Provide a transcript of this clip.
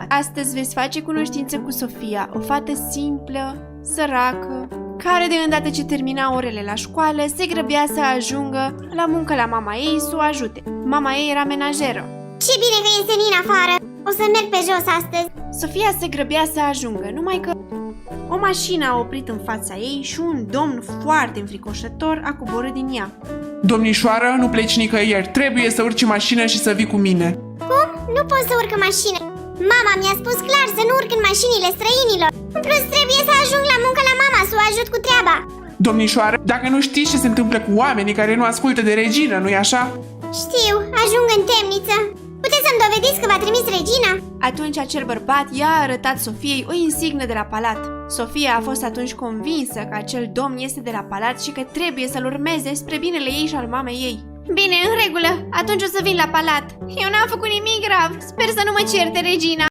astăzi veți face cunoștință cu Sofia, o fată simplă, săracă, care de îndată ce termina orele la școală se grăbea să ajungă la muncă la mama ei să o ajute. Mama ei era menajeră. Ce bine că este Nina afară! O să merg pe jos astăzi. Sofia se grăbea să ajungă, numai că o mașină a oprit în fața ei și un domn foarte înfricoșător a coborât din ea. Domnișoară, nu pleci nicăieri, trebuie să urci în mașină și să vii cu mine. Cum? Nu pot să urc în mașină. Mama mi-a spus clar să nu urc în mașinile străinilor. În plus, trebuie să ajung la muncă la mama să o ajut cu treaba. Domnișoară, dacă nu știți ce se întâmplă cu oamenii care nu ascultă de regină, nu-i așa? Știu, ajung în temniță. Puteți să-mi dovediți că v-a trimis regina? Atunci acel bărbat i-a arătat Sofiei o insignă de la palat. Sofia a fost atunci convinsă că acel domn este de la palat și că trebuie să-l urmeze spre binele ei și al mamei ei. Bine, în regulă, atunci o să vin la palat. Eu n-am făcut nimic grav, sper să nu mă certe regina.